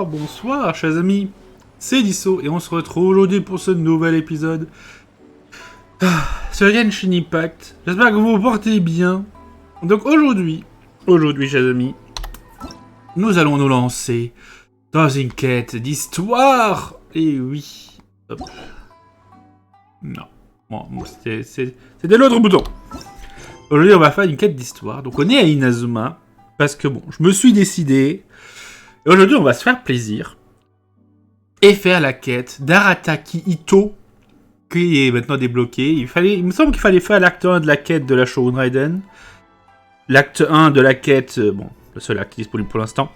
bonsoir, chers amis. C'est Deaso et on se retrouve aujourd'hui pour ce nouvel épisode sur Genshin Impact. J'espère que vous vous portez bien. Donc aujourd'hui, chers amis, nous allons nous lancer dans une quête d'histoire. Et oui. Hop. Non. Bon, c'était l'autre bouton. Aujourd'hui, on va faire une quête d'histoire. Donc on est à Inazuma. Parce que bon, je me suis décidé. Et aujourd'hui, on va se faire plaisir. Et faire la quête d'Arrataki Itto. Qui est maintenant débloquée. Il me semble qu'il fallait faire l'acte 1 de la quête de la Shogun Raiden. L'acte 1 de la quête. Bon, le seul acte disponible pour l'instant.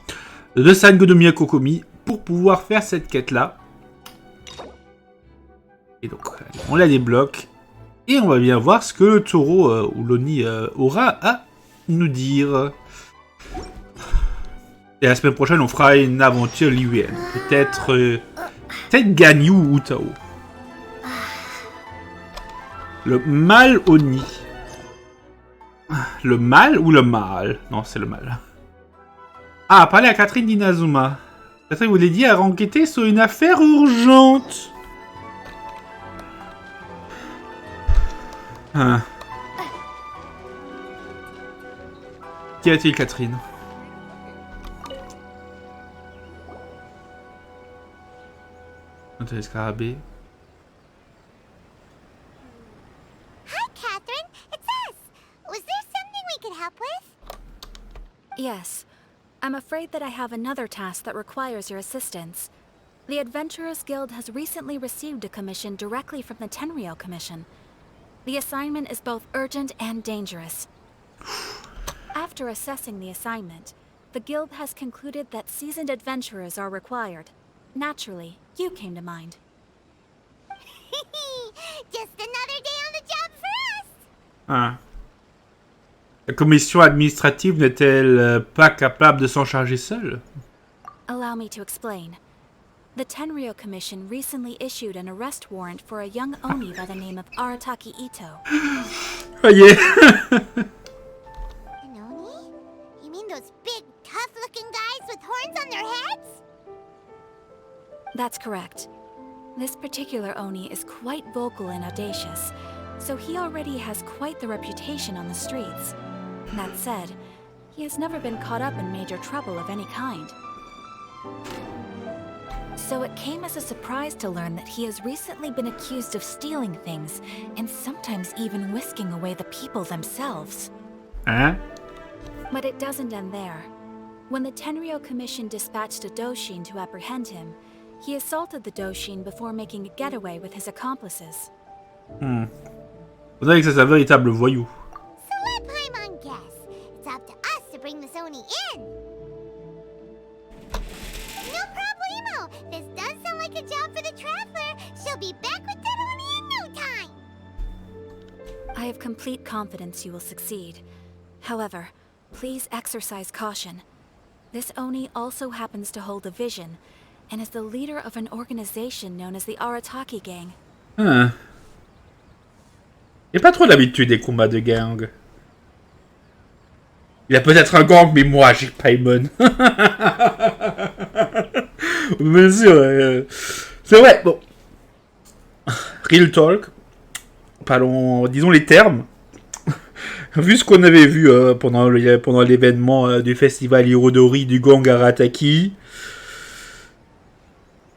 De Sangonomiya Kokomi. Pour pouvoir faire cette quête-là. Et donc, on la débloque. Et on va bien voir ce que le taureau ou l'Oni aura à nous dire. Et la semaine prochaine, on fera une aventure libyenne. Peut-être Ganyu ou Tao. Le mal Oni. Le mal ou le mal? Non, c'est le mal. Ah, parler à Catherine d'Inazuma. Catherine vous l'a dit à enquêter sur une affaire urgente. Ah. Qu'y a-t-il, Catherine? Hi, Catherine. It's us. Was there something we could help with? Yes. I'm afraid that I have another task that requires your assistance. The Adventurers Guild has recently received a commission directly from the Tenryou Commission. The assignment is both urgent and dangerous. After assessing the assignment, the Guild has concluded that seasoned adventurers are required. Naturally, you came to mind. Just another day on the job for us. Ah. La commission administrative n'est-elle pas capable de s'en charger seule? Allow me to explain. The Tenryou Commission recently issued an arrest warrant for a young Oni by the name of Arrataki Itto. Oh yeah. An Oni? You mean those big, tough-looking guys with horns on their heads? That's correct. This particular Oni is quite vocal and audacious, so he already has quite the reputation on the streets. That said, he has never been caught up in major trouble of any kind. So it came as a surprise to learn that he has recently been accused of stealing things, and sometimes even whisking away the people themselves. Hein? But it doesn't end there. When the Tenryou Commission dispatched a Doshin to apprehend him, he assaulted the Doshin before making a getaway with his accomplices. Vous savez que c'est un véritable voyou. So let Paimon guess. It's up to us to bring this Oni in. No problemo. This does sound like a job for the Traveler. She'll be back with that Oni in no time. I have complete confidence you will succeed. However, please exercise caution. This Oni also happens to hold a vision, and is the leader of an organization known as the Arrataki Gang. Ah. J'ai pas trop l'habitude des combats de gang. Il a peut-être un gang, mais moi j'ai Paimon. Bien sûr, c'est vrai, bon. Real talk. Parlons, disons les termes. Vu ce qu'on avait vu pendant l'événement du festival Aujourd'hui du gang Arrataki,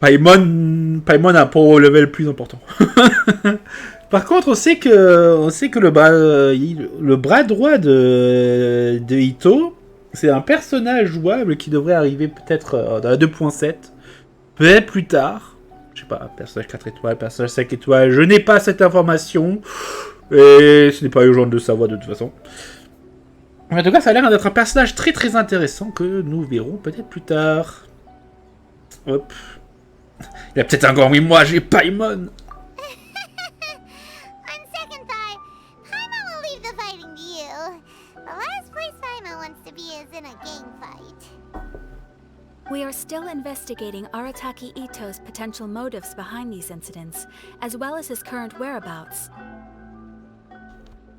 Paimon a pas un level plus important. Par contre, on sait que le bras droit de Itto, c'est un personnage jouable qui devrait arriver peut-être dans la 2.7, peut-être plus tard. Je sais pas, personnage 4 étoiles, personnage 5 étoiles, je n'ai pas cette information, et ce n'est pas urgent de le savoir de toute façon. En tout cas, ça a l'air d'être un personnage très très intéressant que nous verrons peut-être plus tard. Hop. Il y a peut-être un grand oui, moi j'ai Paimon. We are still investigating Arrataki Itto's potential motives behind these incidents, as well as his current whereabouts.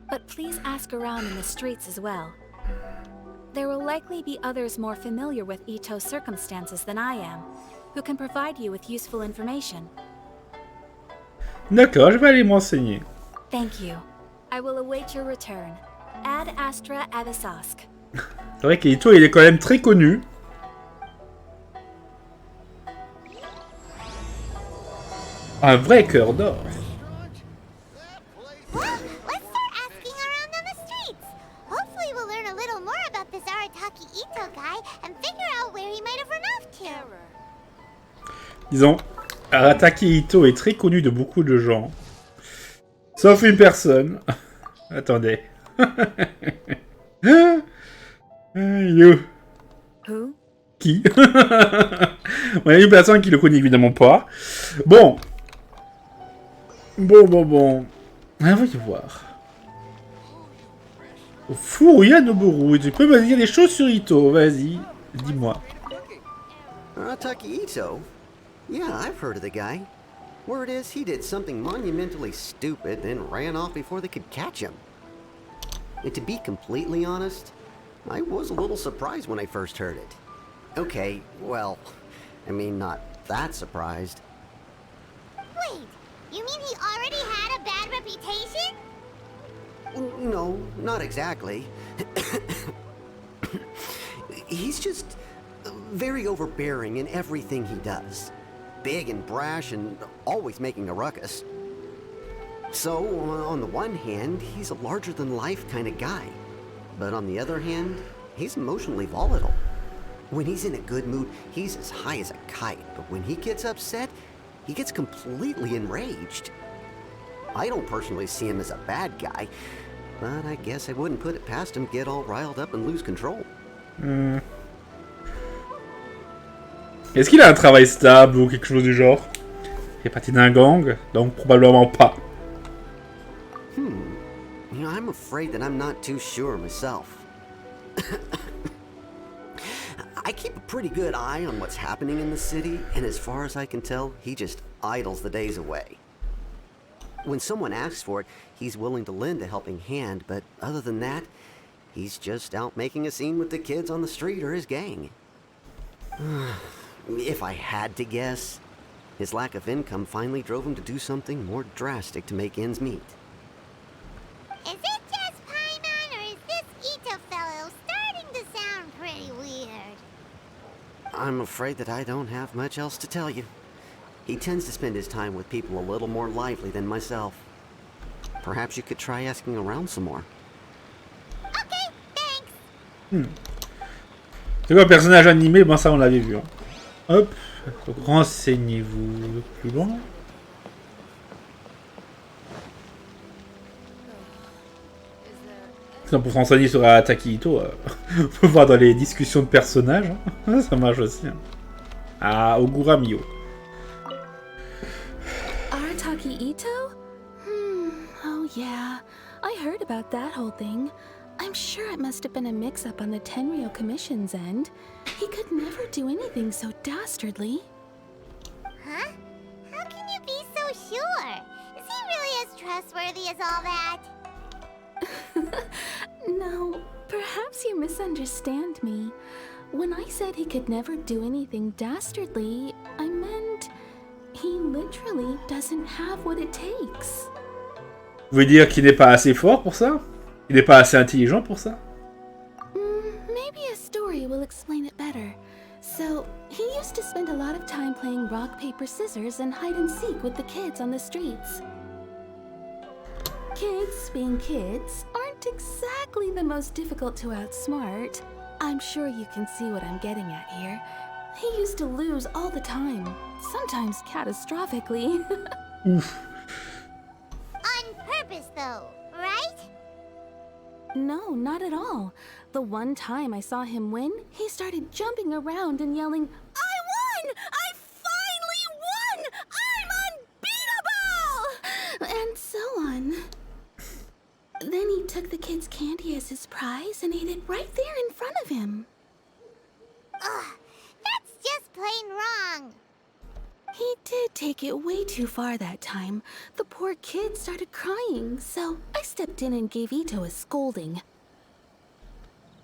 But please ask around in the streets as well. There will likely be others more familiar with Itto's circumstances than I am, who can provide you with useful information. D'accord, je vais aller m'enseigner. Thank you. I will await your return. Ad Astra Avisask. C'est vrai qu'Itto, il est quand même très connu. Un vrai cœur d'or. Well, let's start asking around on the streets. Hopefully we'll learn a little more about this Arrataki Itto guy and figure out where he might have run off to. Disons, Arrataki Itto est très connu de beaucoup de gens. Sauf une personne. Attendez. Yo. Who? Qui? Il y a une personne qui le connaît évidemment pas. Bon. Bon. Ah, voyons voir. Furuya Noboru, tu peux me dire des choses sur Itto, vas-y, dis-moi. Arrataki Itto? Yeah, I've heard of the guy. Word is he did something monumentally stupid and ran off before they could catch him. And to be completely honest, I was a little surprised when I first heard it. Okay, well, I mean, not that surprised. Wait, you mean he already had a bad reputation? No, not exactly. He's just very overbearing in everything he does. Big and brash and always making a ruckus. So, on the one hand, he's a larger-than-life kind of guy. But on the other hand, he's emotionally volatile. When he's in a good mood, he's as high as a kite. But when he gets upset, he gets completely enraged. I don't personally see him as a bad guy, but I guess I wouldn't put it past him to get all riled up and lose control. Est-ce qu'il a un travail stable ou quelque chose du genre? Il est parti d'un gang, donc probablement pas. You know, I'm afraid that I'm not too sure myself. I keep a pretty good eye on what's happening in the city, and as far as I can tell, he just idles the days away. When someone asks for it, he's willing to lend a helping hand, but other than that, he's just out making a scene with the kids on the street or his gang. If I had to guess, his lack of income finally drove him to do something more drastic to make ends meet. Is it just Paimon, or is this Itto fellow starting to sound pretty weird? I'm afraid that I don't have much else to tell you. He tends to spend his time with people a little more lively than myself. Perhaps you could try asking around some more. Okay, thanks. C'est quoi, personnage animé? Bon, ça on l'avait vu. Hein. Hop, donc renseignez-vous plus loin. Sinon, pour se renseigner sur Arrataki Itto, on peut voir dans les discussions de personnages. Hein. Ça marche aussi. Hein. Ah, Ogura Mio. Arrataki Itto? Oh yeah. I heard about that whole thing. I'm sure it must have been a mix-up on the Tenryou Commission's end. He could never do anything so dastardly. Huh? How can you be so sure? Is he really as trustworthy as all that? No, perhaps you misunderstand me. When I said he could never do anything dastardly, I meant he literally doesn't have what it takes. Vous voulez dire qu'il n'est pas assez fort pour ça? Il n'est pas assez intelligent pour ça? Maybe a story will explain it better. So, he used to spend a lot of time playing rock, paper, scissors and hide and seek with the kids on the streets. Kids, being kids, aren't exactly the most difficult to outsmart. I'm sure you can see what I'm getting at here. He used to lose all the time, sometimes catastrophically. Ouf. On purpose, though, right? No, not at all. The one time I saw him win, he started jumping around and yelling, "I won! I finally won! I'm unbeatable!" And so on. Then he took the kid's candy as his prize and ate it right there in front of him. Ugh, that's just plain wrong. He did take it way too far that time. The poor kid started crying, so I stepped in and gave Itto a scolding.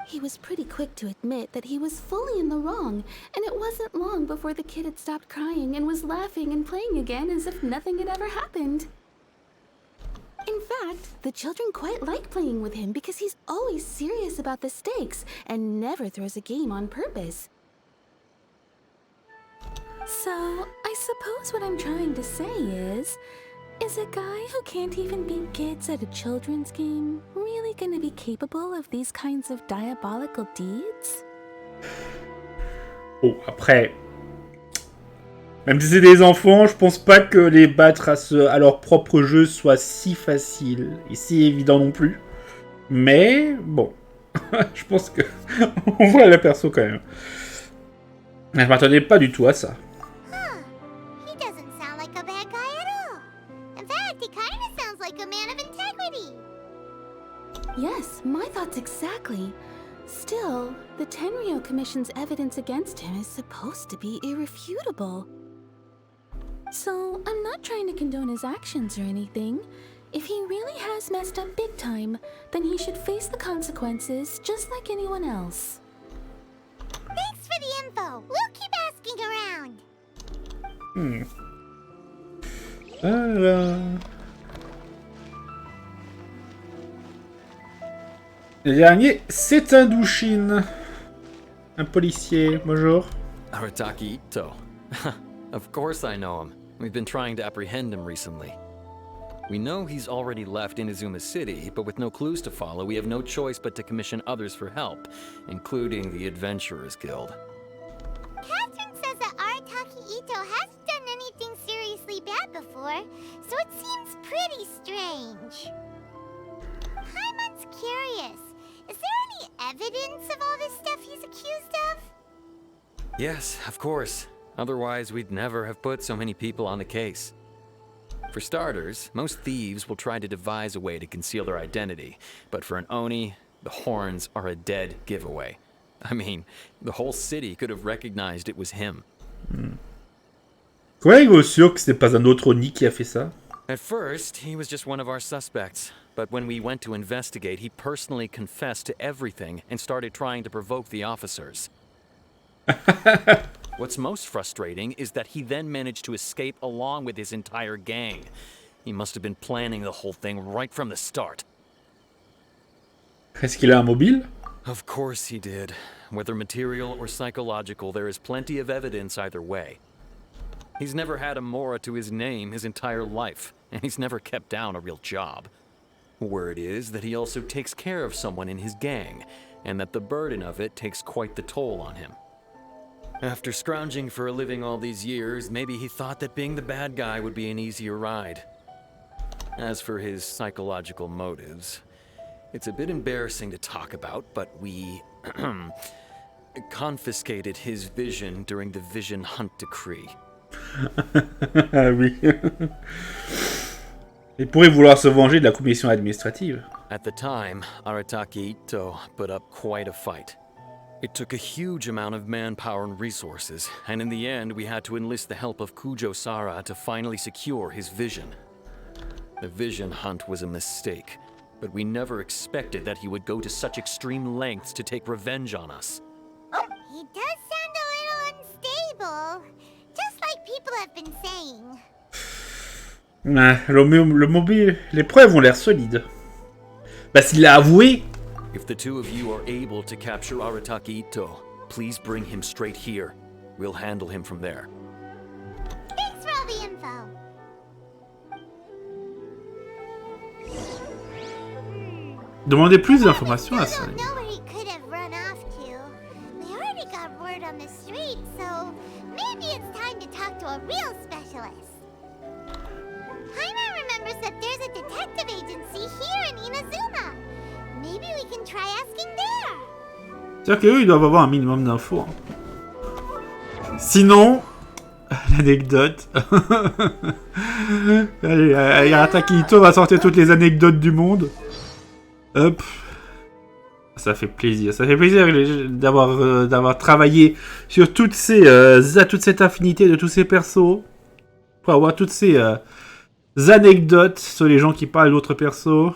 He was pretty quick to admit that he was fully in the wrong, and it wasn't long before the kid had stopped crying and was laughing and playing again as if nothing had ever happened. In fact, the children quite like playing with him because he's always serious about the stakes and never throws a game on purpose. So, I suppose what I'm trying to say is a guy who can't even beat kids at a children's game really gonna be capable of these kinds of diabolical deeds? Bon, après... Même si c'est des enfants, je pense pas que les battre à leur propre jeu soit si facile et si évident non plus. Mais, bon... je pense que... on voit la perso quand même. Je m'attendais pas du tout à ça. He doesn't sound like a bad guy at all. In fact, he kind of sounds like a man of integrity. Yes, my thoughts exactly. Still, the Tenryou Commission's evidence against him is supposed to be irrefutable. So, I'm not trying to condone his actions or anything. If he really has messed up big time, then he should face the consequences just like anyone else. Thanks for the info. We'll keep asking around. Alors... Le dernier, c'est un douchine. Un policier, bonjour. Arrataki Itto. Of course I know him. We've been trying to apprehend him recently. We know he's already left Inazuma City, but with no clues to follow, we have no choice but to commission others for help, including the Adventurers Guild. Catherine says that Arrataki Itto hasn't done anything seriously bad before, so it seems pretty strange. Paimon's curious. Is there any evidence of all this stuff he's accused of? Yes, of course. Otherwise, we'd never have put so many people on the case. For starters, most thieves will try to devise a way to conceal their identity, but for an Oni, the horns are a dead giveaway. I mean, the whole city could have recognized it was him. Comment il est sûr que c'est pas un autre Oni qui a fait ça? At first, he was just one of our suspects, but when we went to investigate, he personally confessed to everything and started trying to provoke the officers. What's most frustrating is that he then managed to escape along with his entire gang. He must have been planning the whole thing right from the start. Est-ce qu'il a un mobile? Of course he did. Whether material or psychological, there is plenty of evidence either way. He's never had a Mora to his name his entire life, and he's never kept down a real job. Word is that he also takes care of someone in his gang, and that the burden of it takes quite the toll on him. After scrounging for a living all these years, maybe he thought that being the bad guy would be an easier ride. As for his psychological motives, it's a bit embarrassing to talk about, but we confiscated his vision during the Vision Hunt Decree. Ah oui. Il pourrait vouloir se venger de la commission administrative. At the time, Arrataki Itto put up quite a fight. It took a huge amount of manpower and resources, and in the end we had to enlist the help of Kujo-Sara to finally secure his vision. The Vision Hunt was a mistake, but we never expected that he would go to such extreme lengths to take revenge on us. He does sound a little unstable, just like people have been saying. Le mobile, les preuves ont l'air solides. Bah s'il l'a avoué. If the two of you are able to capture Arrataki Itto, please bring him straight here. We'll handle him from there. Thanks for all the info. Demandez plus d'informations à ça. I don't know where he could have run off to. We already got word on the street, so maybe it's time to talk to a real specialist. Paimon remembers that there's a detective agency here in Inazuma. Maybe we can try asking there. C'est-à-dire qu'eux, ils doivent avoir un minimum d'infos. Sinon, l'anecdote. Allez, Arrataki Itto va sortir toutes les anecdotes du monde. Hop. Ça fait plaisir. Ça fait plaisir d'avoir travaillé sur toute cette affinité de tous ces persos. Pour avoir toutes ces anecdotes sur les gens qui parlent d'autres persos.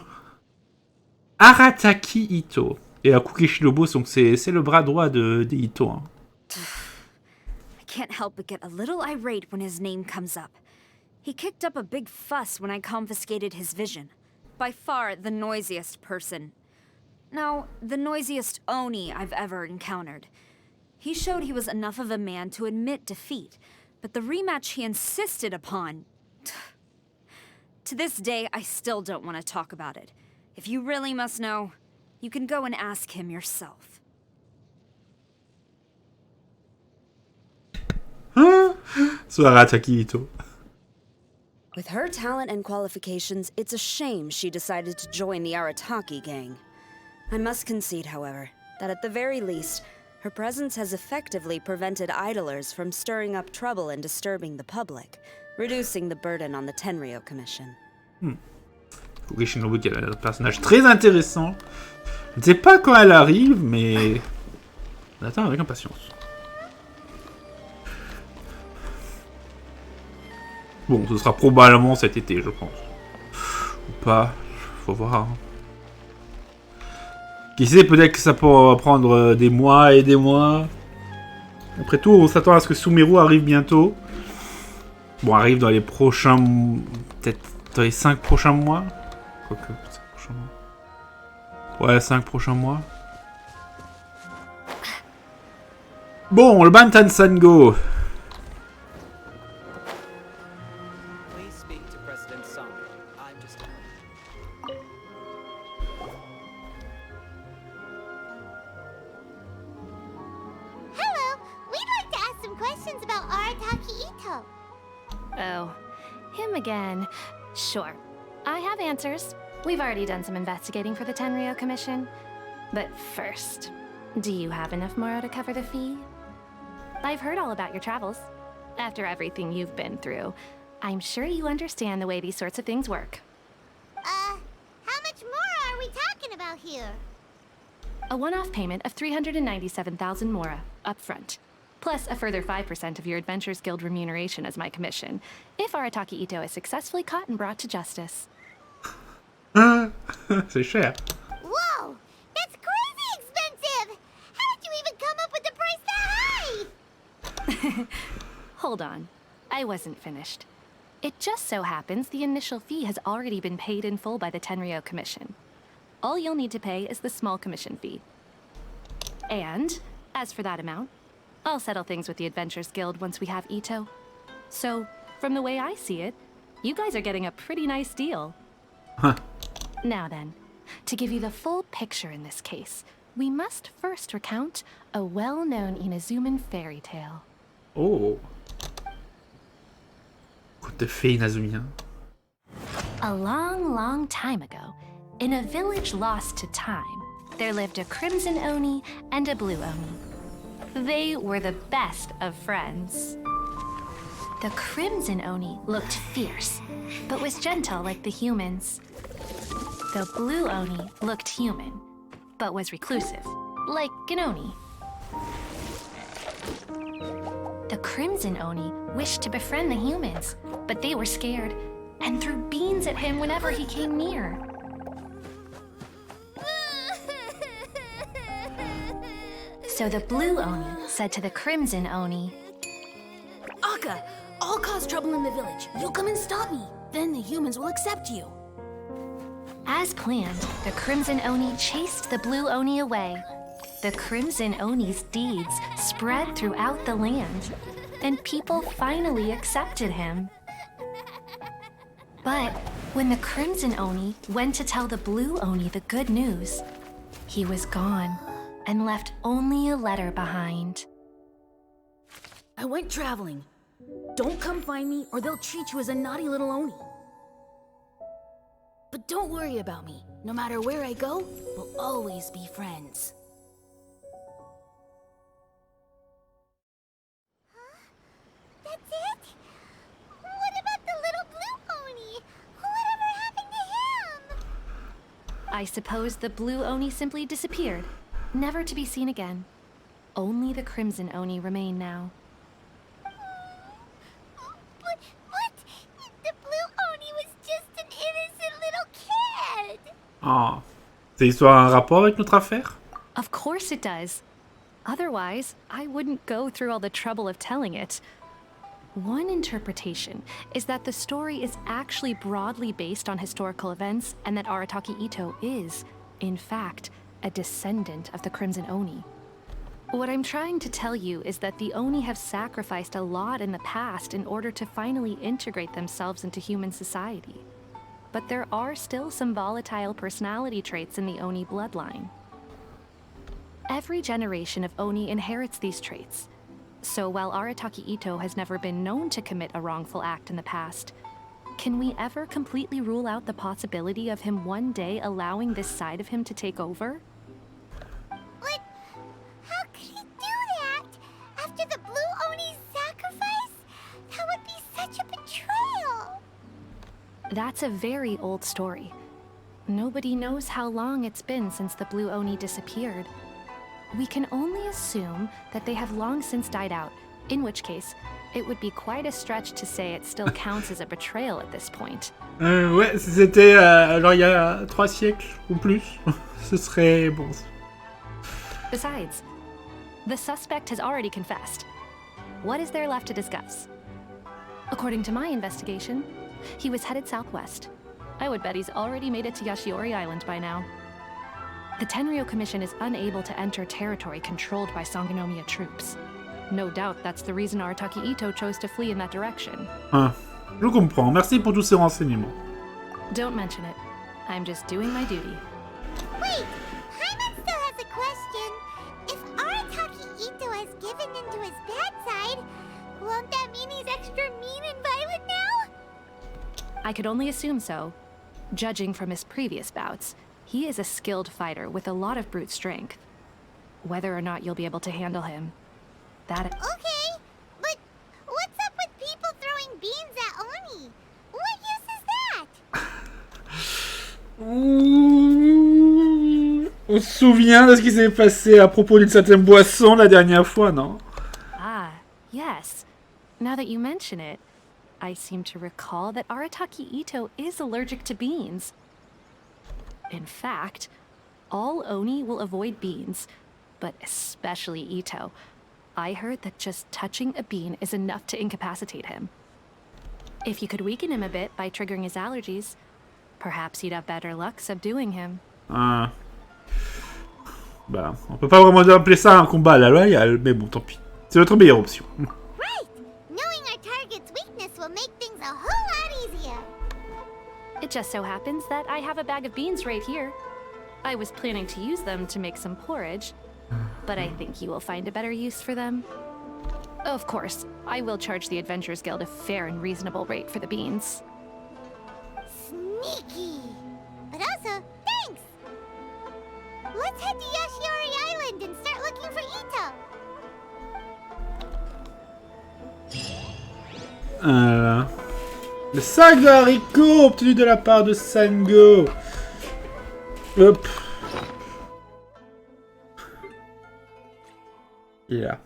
Arrataki Itto. Et Akuki Shinobu, donc c'est le bras droit de Itto. Hein. I can't help but get a little irate when his name comes up. He kicked up a big fuss when I confiscated his vision. By far the noisiest person. No, the noisiest Oni I've ever encountered. He showed he was enough of a man to admit defeat, but the rematch he insisted upon... To this day, I still don't want to talk about it. If you really must know, you can go and ask him yourself. So Arrataki Itto. With her talent and qualifications, it's a shame she decided to join the Arrataki gang. I must concede, however, that at the very least, her presence has effectively prevented idlers from stirring up trouble and disturbing the public, reducing the burden on the Tenryou Commission. Akuki Shinobu qui est un personnage très intéressant. Je ne sais pas quand elle arrive, mais on attend avec impatience. Bon, ce sera probablement cet été, je pense. Ou pas, faut voir. Hein. Qui sait, peut-être que ça pourra prendre des mois et des mois. Après tout, on s'attend à ce que Sumeru arrive bientôt. Bon, arrive dans les prochains... Peut-être dans les 5 prochains mois. Quoique, 5 prochains mois. Ouais, 5 prochains mois. Bon, le Bantan Sango. Hello, we'd like to ask some questions about Arrataki Itto. Oh, him again. Sure. I have answers. We've already done some investigating for the Tenryou Commission. But first, do you have enough Moro to cover the fee? I've heard all about your travels. After everything you've been through, I'm sure you understand the way these sorts of things work. How much more are we talking about here? A one-off payment of 397,000 Mora, up front. Plus a further 5% of your Adventurers Guild remuneration as my commission, if Arrataki Itto is successfully caught and brought to justice. C'est cher. Whoa! That's crazy expensive! How did you even come up with the price that high? Hold on. I wasn't finished. It just so happens the initial fee has already been paid in full by the Tenryou Commission. All you'll need to pay is the small commission fee. And, as for that amount, I'll settle things with the Adventurers Guild once we have Itto. So, from the way I see it, you guys are getting a pretty nice deal. Huh. Now then, to give you the full picture in this case, we must first recount a well-known Inazuman fairy tale. Oh. Conte de fées inazumien. A long, long time ago, in a village lost to time, there lived a crimson Oni and a blue Oni. They were the best of friends. The crimson Oni looked fierce, but was gentle like the humans. The blue Oni looked human, but was reclusive, like an Oni. The crimson Oni wished to befriend the humans, but they were scared and threw beans at him whenever he came near. So the blue Oni said to the crimson Oni, Akka, I'll cause trouble in the village. You come and stop me. Then the humans will accept you. As planned, the crimson Oni chased the blue Oni away. The crimson Oni's deeds spread throughout the land, and people finally accepted him. But when the crimson Oni went to tell the blue Oni the good news, he was gone and left only a letter behind. I went traveling. Don't come find me or they'll treat you as a naughty little Oni. But don't worry about me. No matter where I go, we'll always be friends. That's it? What about the little blue Oni? Whatever happened to him? I suppose the blue Oni simply disappeared, never to be seen again. Only the crimson Oni remain now. But what? The blue Oni was just an innocent little kid. Ah. Cette histoire a un rapport avec notre affaire? Of course it does. Otherwise, I wouldn't go through all the trouble of telling it. One interpretation is that the story is actually broadly based on historical events and that Arrataki Itto is, in fact, a descendant of the Crimson Oni. What I'm trying to tell you is that the Oni have sacrificed a lot in the past in order to finally integrate themselves into human society. But there are still some volatile personality traits in the Oni bloodline. Every generation of Oni inherits these traits. So while Arrataki Itto has never been known to commit a wrongful act in the past, can we ever completely rule out the possibility of him one day allowing this side of him to take over? But how could he do that? After the Blue Oni's sacrifice? That would be such a betrayal! That's a very old story. Nobody knows how long it's been since the Blue Oni disappeared. We can only assume that they have long since died out, in which case, it would be quite a stretch to say it still counts as a betrayal at this point. Ouais, si c'était genre il y a 3 siècles ou plus, ce serait bon. Besides, the suspect has already confessed. What is there left to discuss? According to my investigation, he was headed southwest. I would bet he's already made it to Yashiori Island by now. The Tenryou Commission is unable to enter territory controlled by Sangonomiya troops. No doubt that's the reason Arrataki Itto chose to flee in that direction. Ah, je comprends. Merci pour tous ces renseignements. Don't mention it. I'm just doing my duty. Wait! Paimon still has a question. If Arrataki Itto has given into his bad side, won't that mean he's extra mean and violent now? I could only assume so. Judging from his previous bouts, he is a skilled fighter with a lot of brute strength. Whether or not you'll be able to handle him, that... Okay, but what's up with people throwing beans at Oni? What use is that? On se souvient de ce qui s'est passé à propos d'une certaine boisson la dernière fois, non? Ah, yes. Now that you mention it, I seem to recall that Arrataki Itto is allergic to beans. In fact, all Oni will avoid beans, but especially Itto. I heard that just touching a bean is enough to incapacitate him. If you could weaken him a bit by triggering his allergies, perhaps you'd have better luck subduing him. Ah. Bah, on peut pas vraiment appeler ça un combat à la loyale, mais bon, tant pis. C'est notre meilleure option. Right! Knowing our target's weakness will make things a whole lot easier. It just so happens that I have a bag of beans right here. I was planning to use them to make some porridge, but I think you will find a better use for them. Of course, I will charge the Adventurers Guild a fair and reasonable rate for the beans. Sneaky! But also, thanks! Let's head to Yashiori Island and start looking for Itto! Le sac de haricots obtenu de la part de Sango. Hop. Il est là.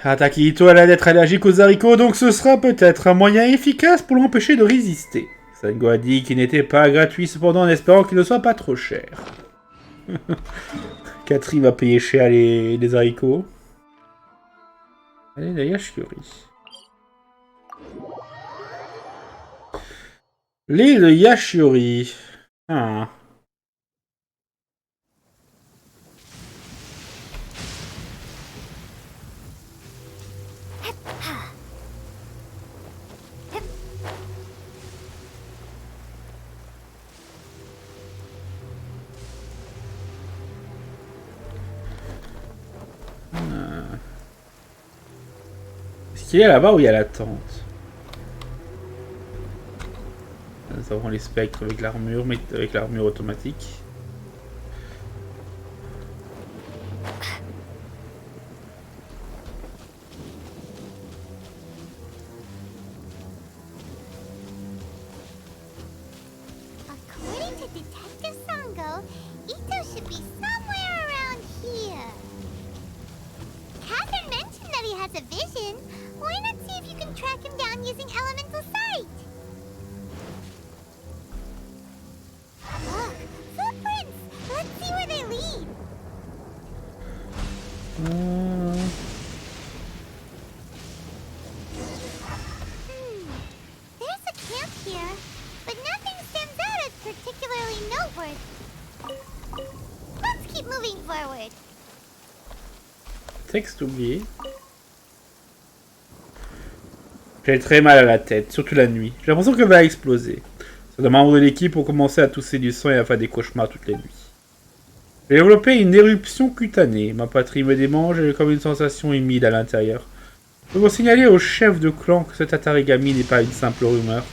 Arrataki Itto a l'air d'être allergique aux haricots, donc ce sera peut-être un moyen efficace pour l'empêcher de résister. Sango a dit qu'il n'était pas gratuit, cependant en espérant qu'il ne soit pas trop cher. Catherine va payer cher les haricots. Allez, la Yashiori. L'île de Yashiori. Ah. Est-ce qu'il est là-bas où il y a la tente? Nous avons les spectres avec l'armure, mais avec l'armure automatique. According to Detective Sango, Itto should be somewhere around here. Catherine mentioned that he has a vision. Why not see if you can track him down using elemental sight? Look, footprints! Let's Texte oublié. J'ai très mal à la tête, surtout la nuit. J'ai l'impression que va exploser. Certains membres de l'équipe ont commencé à tousser du sang et à faire des cauchemars toutes les nuits. J'ai développé une éruption cutanée. Ma patrie me démange et j'ai comme une sensation humide à l'intérieur. Nous devons signaler au chef de clan que cet Atarigami n'est pas une simple rumeur.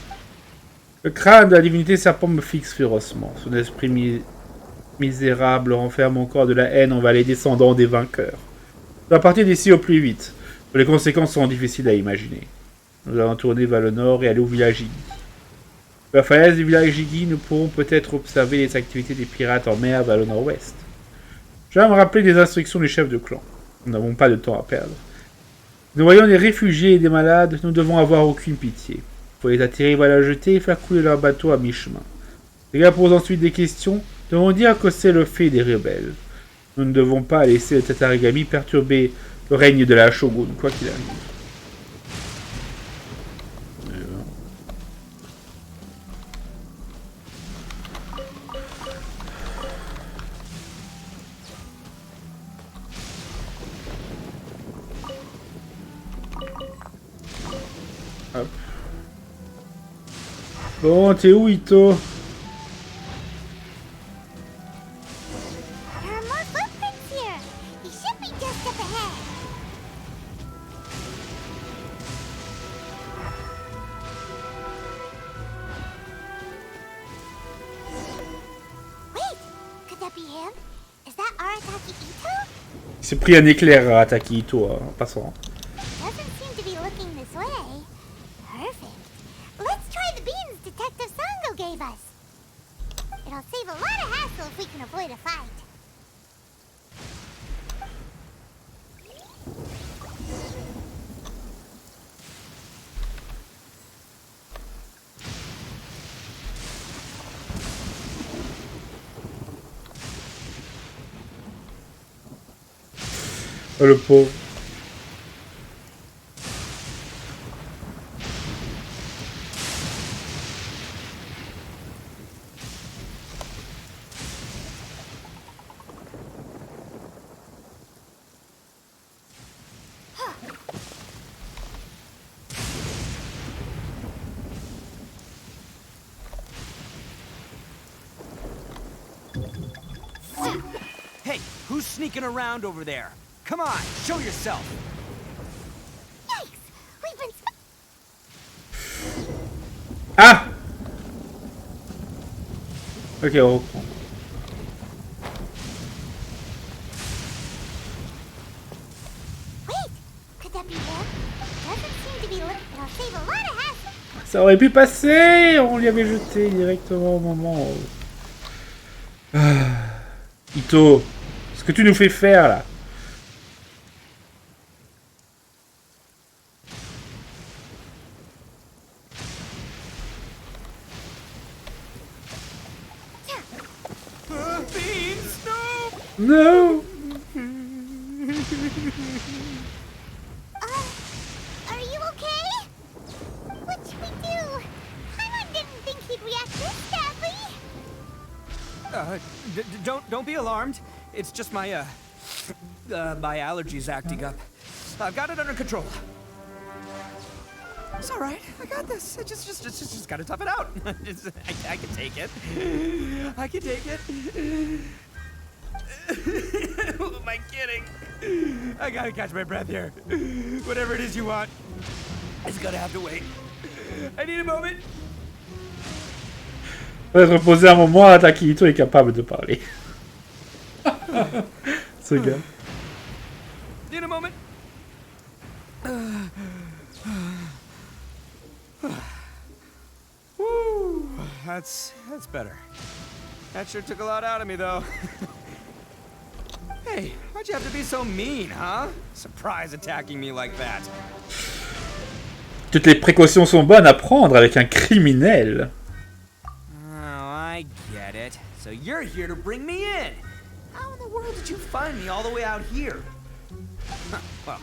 Le crâne de la divinité serpent me fixe férocement. Son esprit misérable renferme encore de la haine envers les descendants des vainqueurs. Je dois partir d'ici au plus vite. Les conséquences sont difficiles à imaginer. Nous allons tourner vers le nord et aller au village Iggy. Sur la falaise du village Iggy, nous pourrons peut-être observer les activités des pirates en mer vers le nord-ouest. Je vais me rappeler des instructions du chef de clan. Nous n'avons pas de temps à perdre. Nous voyons des réfugiés et des malades, nous ne devons avoir aucune pitié. Il faut les attirer vers la jetée et faire couler leur bateau à mi-chemin. Les gars posent ensuite des questions, devons dire que c'est le fait des rebelles. Nous ne devons pas laisser le Tatarigami perturber le règne de la Shogun, quoi qu'il arrive. Hop. Bon, t'es où, Itto? There are more footprints here. He should be just up ahead. Wait, could that be him? Is that Arrataki Itto? Il s'est pris un éclair à Arrataki Itto en passant. Doesn't seem to be looking this way. Perfect. Let's try the beans Detective Sango gave us. It'll save a lot of hassle if we can avoid a fight. Oh, le pauvre. Hey, who's sneaking around over there? Come on, show yourself. Yikes! We've been Ah! Ok, on reprend. Wait! Could that be him? Doesn't seem to be looking. It'll save a lot of hassle. Ça aurait pu passer! On lui avait jeté directement au moment où... Ah. Itto, ce que tu nous fais faire là. Beans, no! No! Are you okay? What should we do? Paimon didn't think he'd react this badly. Don't be alarmed. It's just my my allergies acting up. I've got it under control. It's all right. I got this. Just gotta tough it out. I can take it. I can take it. Who am I kidding? I gotta catch my breath here. Whatever it is you want, it's gonna have to wait. I need a moment. On va se reposer un moment, Arrataki Itto est capable de parler. Ce gars. Need a moment. Woo, that's better. That sure took a lot out of me, though. Hey, why'd you have to be so mean, huh? Surprise attacking me like that. Toutes les précautions sont bonnes à prendre avec un criminel. Oh, I get it. So you're here to bring me in. How in the world did you find me all the way out here? Huh, well,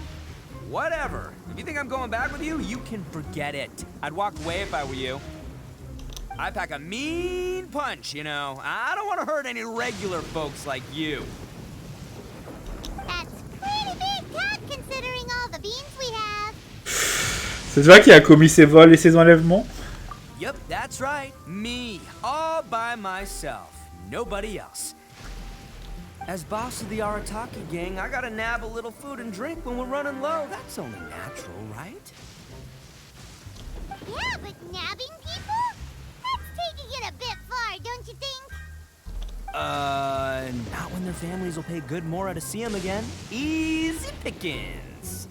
whatever. If you think I'm going back with you, you can forget it. I'd walk away if I were you. I pack a mean punch, you know. I don't want to hurt any regular folks like you. That's pretty big C'est toi qui a commis ces vols et ces enlèvements? Yep, that's right. Me, all by myself. Nobody else. As boss of the Arrataki gang, I gotta nab a little food and drink when we're running low. That's only natural, right? Yeah, but nabbing people? That's taking it a bit far, don't you think? Not when their families will pay good Mora to see them again. Easy pickings.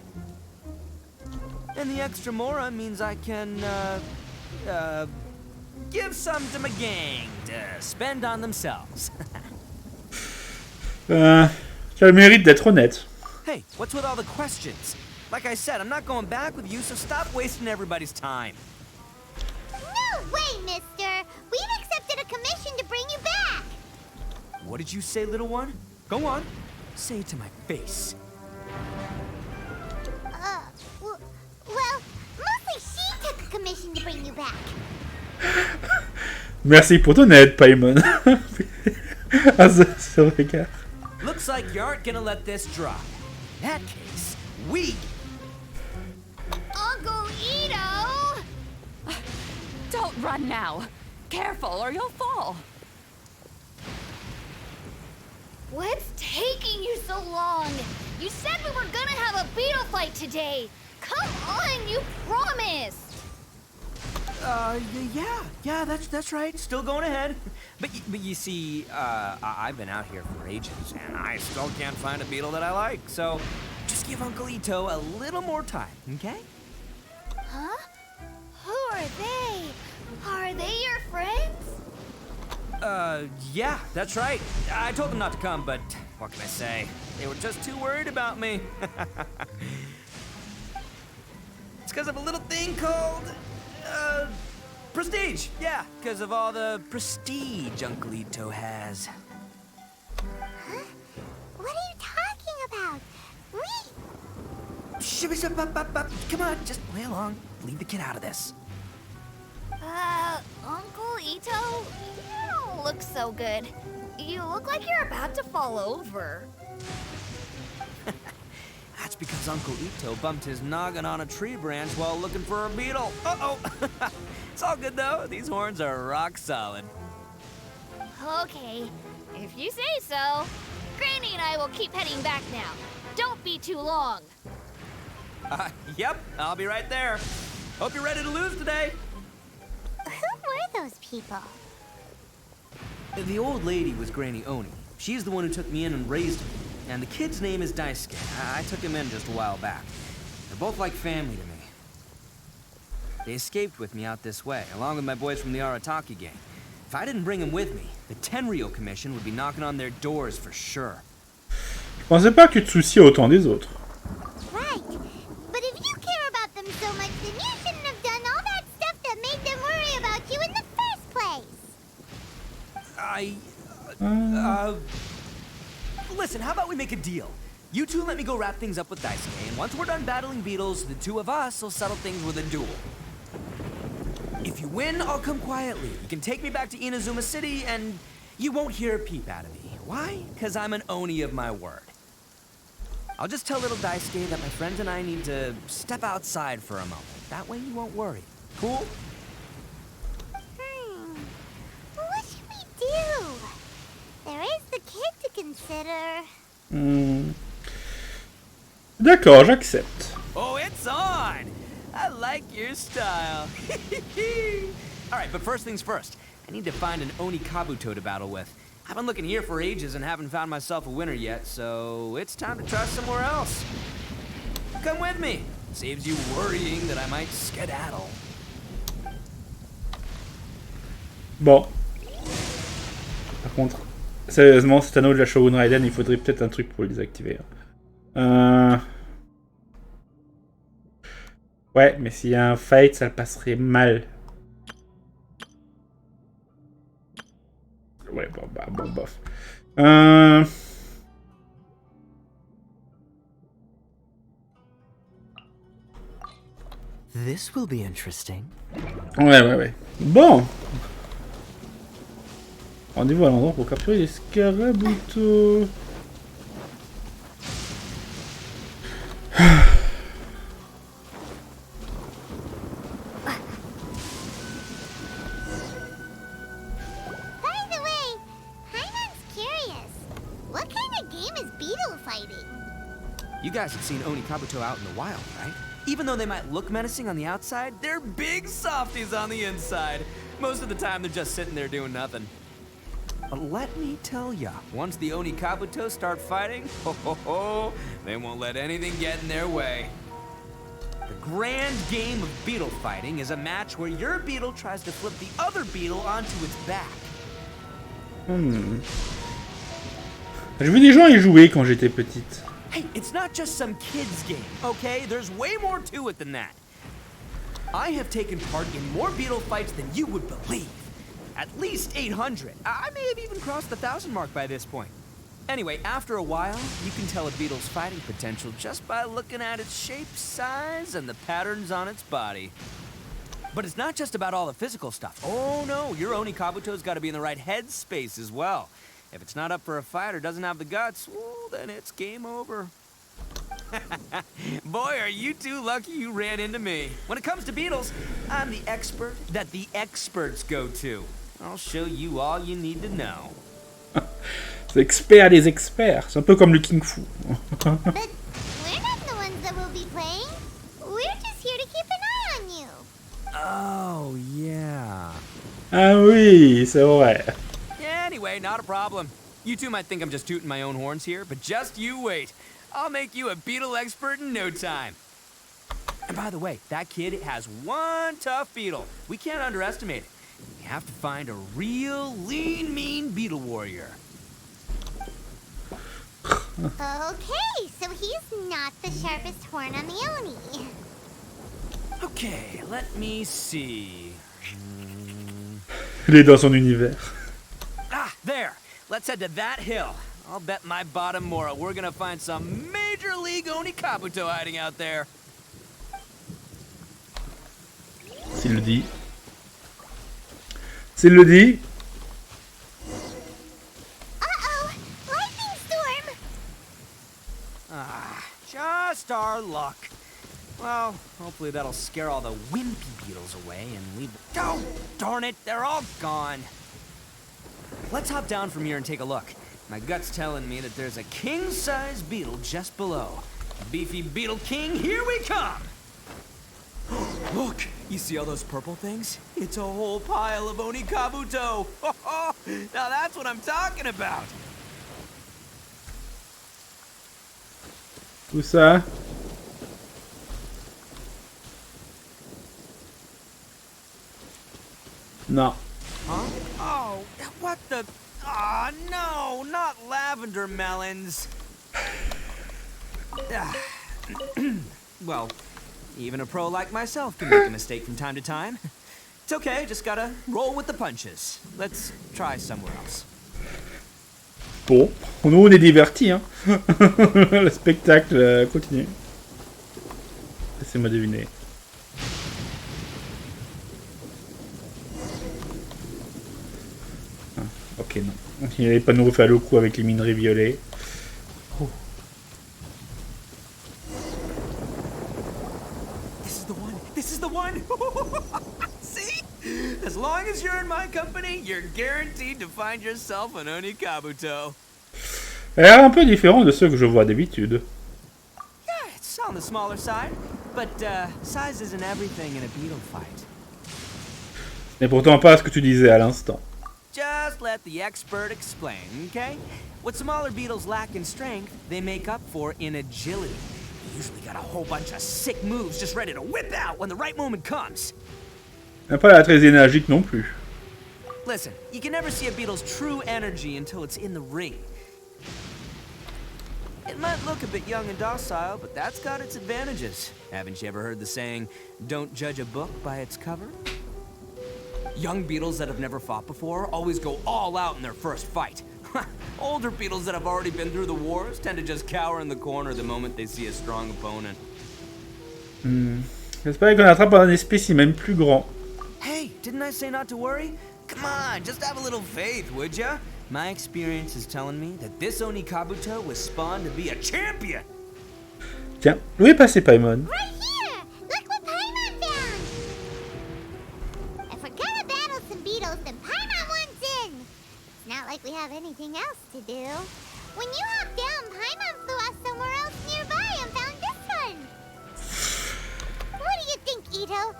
And the extra Mora means I can, give some to my gang to spend on themselves. Tu as le mérite d'être honnête. Hey, what's with all the questions? Like I said, I'm not going back with you, so stop wasting everybody's time. No way, mister! We've accepted a commission to bring you back! What did you say, little one? Go on. Say it to my face. Well, mostly she took a commission to bring you back. Merci pour ton aide, Paimon. Ah, ce regard. Looks like you aren't gonna let this drop. In that case, we... Uncle Itto! Don't run now. Careful or you'll fall. What's taking you so long? You said we were gonna have a beetle fight today. Come on, you promised. Yeah, that's right. Still going ahead. But you see, I've been out here for ages, and I still can't find a beetle that I like. So, just give Uncle Itto a little more time, okay? Huh? Who are they? Are they your friends? Yeah, that's right. I told them not to come, but what can I say? They were just too worried about me. It's because of a little thing called, prestige. Yeah, because of all the prestige Uncle Itto has. Huh? What are you talking about? Come on, just play along. Leave the kid out of this. Uncle Itto? You don't look so good. You look like you're about to fall over. That's because Uncle Itto bumped his noggin on a tree branch while looking for a beetle. Uh-oh. It's all good, though. These horns are rock solid. Okay, if you say so. Granny and I will keep heading back now. Don't be too long. Yep, I'll be right there. Hope you're ready to lose today. Who were those people? The old lady was Granny Oni. She's the one who took me in and raised me. And the kid's name is Daisuke. I took him in just a while back. They're both like family to me. They escaped with me out this way, along with my boys from the Arrataki gang. If I didn't bring them with me, the Tenryou Commission would be knocking on their doors for sure. Je pensais pas que tu te souciais autant des autres. Right. But if you care about them so much, then you shouldn't have done all that stuff that made them worry about you in the first place. Listen, how about we make a deal? You two let me go wrap things up with Daisuke, and once we're done battling beetles, the two of us will settle things with a duel. If you win, I'll come quietly. You can take me back to Inazuma City, and you won't hear a peep out of me. Why? Because I'm an Oni of my word. I'll just tell little Daisuke that my friends and I need to step outside for a moment. That way you won't worry. Cool? What should we do? There is the kid to consider. D'accord, j'accepte. Oh, it's on! I like your style. Alright, but first things first. I need to find an Oni Kabuto to battle with. I've been looking here for ages and haven't found myself a winner yet, so it's time to try somewhere else. Come with me. Saves you worrying that I might skedaddle. Bon. Par contre, sérieusement, cet anneau de la Shogun Raiden, il faudrait peut-être un truc pour le désactiver. Ouais, mais s'il y a un fight, ça le passerait mal. Ouais, bon, bof. This will be interesting. Ouais. Bon. Rendez-vous à l'endroit pour capturer les scarabutos. You guys have seen Oni Kabuto out in the wild, right? Even though they might look menacing on the outside, they're big softies on the inside. Most of the time, they're just sitting there doing nothing. But let me tell ya, once the Oni Kabuto start fighting, they won't let anything get in their way. The grand game of beetle fighting is a match where your beetle tries to flip the other beetle onto its back. J'ai vu des gens y jouer quand j'étais petite. Hey, it's not just some kid's game, okay? There's way more to it than that. I have taken part in more beetle fights than you would believe. At least 800. I may have even crossed the 1,000 mark by this point. Anyway, after a while, you can tell a beetle's fighting potential just by looking at its shape, size, and the patterns on its body. But it's not just about all the physical stuff. Oh no, your Oni Kabuto's got to be in the right headspace as well. If it's not up for a fight or doesn't have the guts, well, then it's game over. Boy, are you two lucky you ran into me. When it comes to beetles, I'm the expert that the experts go to. I'll show you all you need to know. C'est expert des experts. C'est un peu comme le King Fu. But we're not the ones that will be playing. We're just here to keep an eye on you. Oh, yeah. Ah oui, c'est vrai. Anyway, not a problem. You two might think I'm just tooting my own horns here, but just you wait. I'll make you a beetle expert in no time. And by the way, that kid has one tough beetle. We can't underestimate it. We have to find a real lean, mean beetle warrior. Okay, so he's not the sharpest horn on the Oni. Okay, let me see. Il est dans son univers. Ah, there. Let's head to that hill. I'll bet my bottom Mora we're gonna find some major league Oni Kabuto hiding out there. S'il le dit. S'il le dit. Uh-oh! Lightning storm! Ah, just our luck. Well, hopefully that'll scare all the wimpy beetles away and leave. Oh, darn it, they're all gone. Let's hop down from here and take a look. My gut's telling me that there's a king-size beetle just below. Beefy Beetle King, here we come! Look, you see all those purple things? It's a whole pile of Oni Kabuto. Now that's what I'm talking about. Où ça? Non. Huh? Oh, what the? Ah, no, not lavender melons. Well, even a pro like myself can make a mistake from time to time. It's okay, just gotta roll with the punches. Let's try somewhere else. Bon, nous on est divertis, hein. Le spectacle continue. Laissez-moi deviner. Ah, ok, non. Il n'allait pas nous refaire le coup avec les minerais violets. Oh. This is the one! This is the one! See? As long as you're in my company, you're guaranteed to find yourself an Oni Kabuto. Elle a l'air un peu différent de ceux que je vois d'habitude. Yeah, it's on the smaller side, but size isn't everything in a beetle fight. Mais pourtant pas ce que tu disais à l'instant. Just let the expert explain, okay? What smaller beetles lack in strength, they make up for in agility. They usually got a whole bunch of sick moves just ready to whip out when the right moment comes. Elle n'a pas l'air très énergique non plus. Listen, you can never see a beetle's true energy until it's in the ring. It might look a bit young and docile, but that's got its advantages. Haven't you ever heard the saying, don't judge a book by its cover? Young beetles that have never fought before always go all out in their first fight. Older beetles that have already been through the wars tend to just cower in the corner the moment they see a strong opponent. J'espère qu'on attrape un spécimen plus grand. Hey, didn't I say not to worry? Come on, just have a little faith, would ya? My experience is telling me that this Oni Kabuto was spawned to be a champion. Tiens, où est passé Paimon? Right here! Look what Paimon found! If we're gonna battle some beetles, then Paimon wants in! It's not like we have anything else to do. When you hop down, Paimon flew us somewhere else nearby Itto.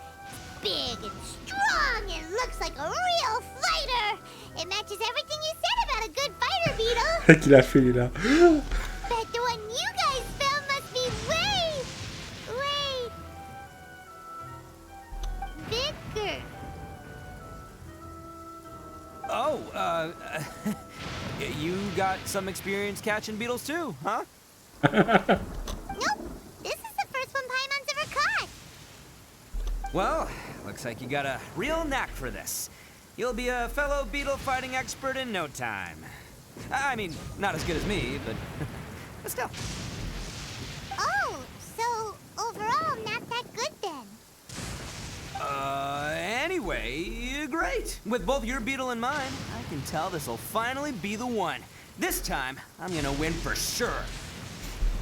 Big and strong and looks like a real fighter. It matches everything you said about a good fighter, Beetle. Qu'il a fait, il est là. But the one you guys found must be way bigger. Oh, you got some experience catching beetles too, huh? Nope. This is the first one Paimon's ever caught. Well, looks like you got a real knack for this. You'll be a fellow beetle fighting expert in no time. I mean, not as good as me, but still. Oh, so overall not that good then. Anyway, great. With both your beetle and mine, I can tell this'll finally be the one. This time, I'm gonna win for sure.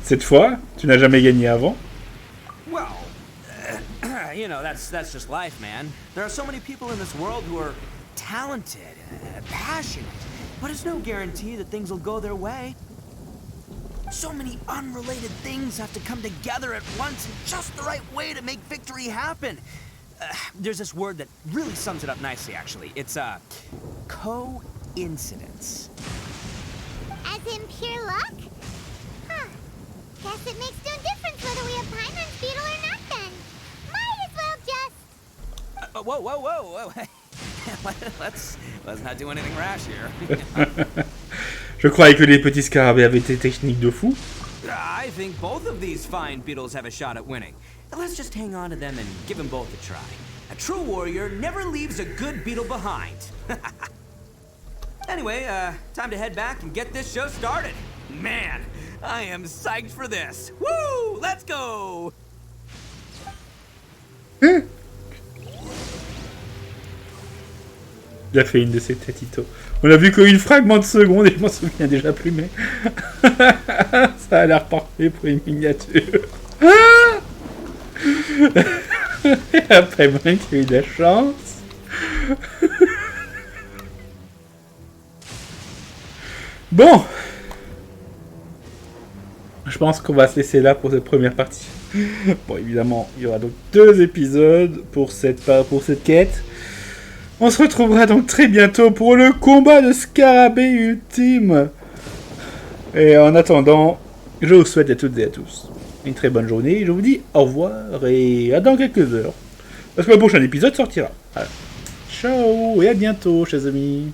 Cette fois, tu n'as jamais gagné avant. Well, you know, that's just life, man. There are so many people in this world who are talented, passionate, but it's no guarantee that things will go their way. So many unrelated things have to come together at once in just the right way to make victory happen. There's this word that really sums it up nicely, actually. It's, coincidence. As in pure luck? Huh. Guess it makes no difference whether we have Paimon's beetle or not then. Might as well just... Whoa. let's not do anything rash here. Je croyais que les petits scarabées avaient des techniques de fou. I think both of these fine beetles have a shot at winning. Let's just hang on to them and give them both a try. A true warrior never leaves a good beetle behind. Anyway, time to head back and get this show started. Man, I am psyched for this. Woo! Let's go! Il a fait une de ses têtes, Itto. On a vu qu'une fragment de seconde et je m'en souviens déjà plus, mais ça a l'air parfait pour une miniature. Et après, moi qui ai eu de la chance. Bon. Je pense qu'on va se laisser là pour cette première partie. Bon, évidemment, il y aura donc 2 épisodes pour cette quête. On se retrouvera donc très bientôt pour le combat de scarabée ultime. Et en attendant, je vous souhaite à toutes et à tous une très bonne journée. Je vous dis au revoir et à dans quelques heures. Parce que le prochain épisode sortira. Voilà. Ciao et à bientôt, chers amis.